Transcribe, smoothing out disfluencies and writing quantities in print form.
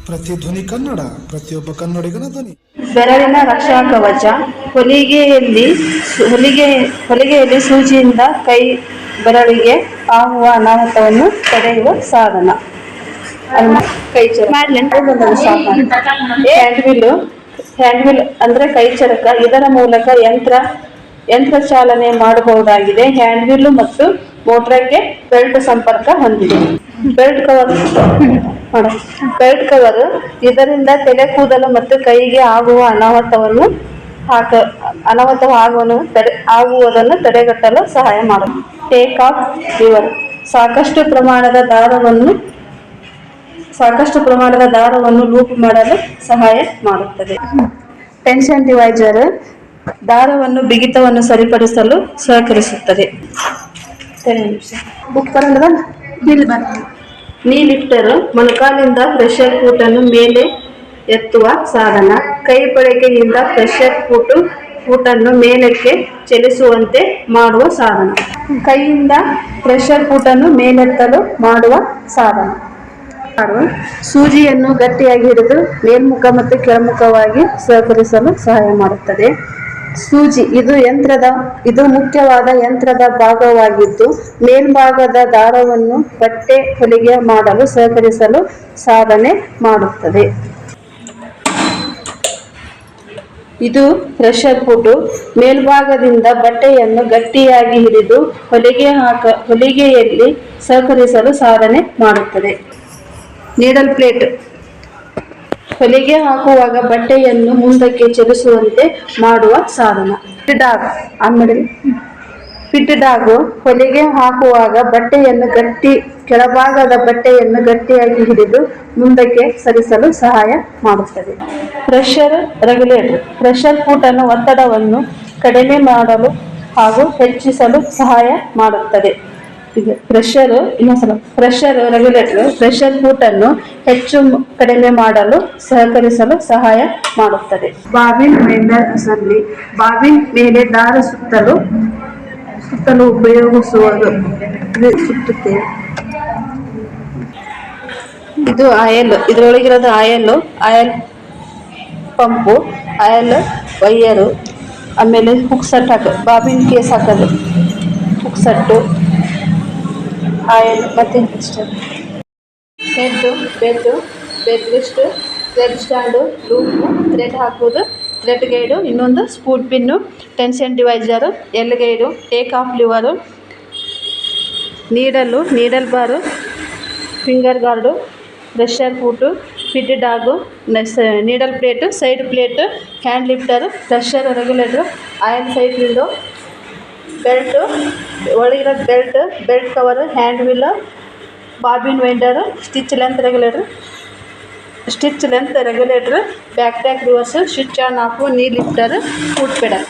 ಪ್ರತಿಧ್ವನಿ ಕನ್ನಡ, ಪ್ರತಿಯೊಬ್ಬ ಕನ್ನಡಿಗನ ಧ್ವನಿ. ಬೆರಳಿನ ರಕ್ಷಾ ಕವಚ. ಹೊಲಿಗೆಯಲ್ಲಿ ಸೂಜಿಯಿಂದ ಕೈ ಬೆರಳಿಗೆ ಆಗುವ ಅನಾಹುತವನ್ನು ತಡೆಯುವ ಸಾಧನ. ಹ್ಯಾಂಡ್ವಿಲ್ ಅಂದ್ರೆ ಕೈ ಚರಕ. ಇದರ ಮೂಲಕ ಯಂತ್ರ ಚಾಲನೆ ಮಾಡಬಹುದಾಗಿದೆ. ಹ್ಯಾಂಡ್ವಿಲ್ ಮತ್ತು ಮೋಟರ್ಗೆ ಬೆಲ್ಟ್ ಸಂಪರ್ಕ ಹೊಂದಿದೆ. ಬೆಲ್ಟ್ ಕವರ್ ಇದರಿಂದ ತಲೆ ಕೂದಲು ಮತ್ತು ಕೈಗೆ ಆಗುವ ಆಗುವುದನ್ನು ತಡೆಗಟ್ಟಲು ಸಹಾಯ ಮಾಡುತ್ತದೆ. ಟೇಕ್ ಆಫ್ ಲಿವರ್ ಸಾಕಷ್ಟು ಪ್ರಮಾಣದ ದಾರವನ್ನು ಲೂಪ್ ಮಾಡಲು ಸಹಾಯ ಮಾಡುತ್ತದೆ. ಟೆನ್ಷನ್ ಡಿವೈಸರ್ ದಾರವನ್ನು ಬಿಗಿತವನ್ನು ಸರಿಪಡಿಸಲು ಸಹಕರಿಸುತ್ತದೆ. ನೀ ಲಿಫ್ಟರ್ ಮೊಣಕಾಲಿಂದ ಪ್ರೆಷರ್ ಫುಟ್ ಅನ್ನು ಮೇಲೆ ಎತ್ತುವ ಸಾಧನ. ಕೈ ಬಳಕೆಯಿಂದ ಪ್ರೆಷರ್ ಫುಟ್ ಅನ್ನು ಮೇಲಕ್ಕೆ ಚಲಿಸುವಂತೆ ಮಾಡುವ ಸಾಧನ. ಕೈಯಿಂದ ಪ್ರೆಷರ್ ಫುಟ್ ಅನ್ನು ಮೇಲೆತ್ತಲು ಮಾಡುವ ಸಾಧನ. ಸೂಜಿಯನ್ನು ಗಟ್ಟಿಯಾಗಿ ಹಿಡಿದು ಮೇಲ್ಮುಖ ಮತ್ತು ಕೆಳಮುಖವಾಗಿ ಸಹಕರಿಸಲು ಸಹಾಯ ಮಾಡುತ್ತದೆ. ಸೂಜಿ ಇದು ಮುಖ್ಯವಾದ ಯಂತ್ರದ ಭಾಗವಾಗಿದ್ದು ಮೇಲ್ಭಾಗದ ದಾರವನ್ನು ಬಟ್ಟೆ ಹೊಲಿಗೆ ಮಾಡಲು ಸಹಕರಿಸಲು ಸಾಧನೆ ಮಾಡುತ್ತದೆ. ಇದು ಪ್ರೆಷರ್ ಫುಟ್ ಮೇಲ್ಭಾಗದಿಂದ ಬಟ್ಟೆಯನ್ನು ಗಟ್ಟಿಯಾಗಿ ಹಿಡಿದು ಹೊಲಿಗೆಯಲ್ಲಿ ಸಹಕರಿಸಲು ಸಾಧನೆ ಮಾಡುತ್ತದೆ. ನೀಡಲ್ ಪ್ಲೇಟ್ ಹೊಲಿಗೆ ಹಾಕುವಾಗ ಬಟ್ಟೆಯನ್ನು ಮುಂದಕ್ಕೆ ಚಲಿಸುವಂತೆ ಮಾಡುವ ಸಾಧನ. ಫಿಟ್ ಡಾಗ್ ಹೊಲಿಗೆ ಹಾಕುವಾಗ ಕೆಳಭಾಗದ ಬಟ್ಟೆಯನ್ನು ಗಟ್ಟಿಯಾಗಿ ಹಿಡಿದು ಮುಂದಕ್ಕೆ ಸರಿಸಲು ಸಹಾಯ ಮಾಡುತ್ತದೆ. ಪ್ರೆಷರ್ ರೆಗ್ಯುಲೇಟರ್ ಪ್ರೆಷರ್ ಫುಟ್ ಅನ್ನು ಒತ್ತಡವನ್ನು ಕಡಿಮೆ ಮಾಡಲು ಹಾಗೂ ಹೆಚ್ಚಿಸಲು ಸಹಾಯ ಮಾಡುತ್ತದೆ. ಪ್ರೆಷರ್ ರೆಗ್ಯುಲೇಟರ್ ಪ್ರೆಷರ್ ಫುಟ್ ಅನ್ನು ಹೆಚ್ಚು ಕಡಿಮೆ ಮಾಡಲು ಸಹಕರಿಸಲು ಸಹಾಯ ಮಾಡುತ್ತದೆ. ಬಾಬಿನ್ ವೆಂಡರ್ ಅಸೆಂಬ್ಲಿ ಬಾಬಿನ್ ಮೇಲೆ ದಾರ ಸುತ್ತಲು ಉಪಯೋಗಿಸುವುದು. ಇದು ಇದರೊಳಗಿರೋದು ಆಯಿಲ್ ಪಂಪು, ಆಯಿಲ್ ವೈಯರು, ಆಮೇಲೆ ಹುಕ್ ಸೆಟ್ ಬಾಬಿನ್ ಕೇಸ್ ಹಾಕೋದು, ಹುಕ್ ಸೆಟ್ಟು, ಆಯಿಲ್ ಮತ್ತು bed list, thread stand, loop, thread ಹಾಕೋದು, ಥ್ರೆಡ್ ಗೈಡು, ಇನ್ನೊಂದು spoon pin, tension divisor, L guide, take off lever, needle bar, finger guard, pressure foot, feed dog, needle plate, side plate, hand lifter, pressure regulator, oil side window, belt ಒಳಗಿರೋದು belt cover, hand wheel, bobbin winder, stitch length regulator, back tack rivers, switch on of, ನೀ lifter, foot pedal.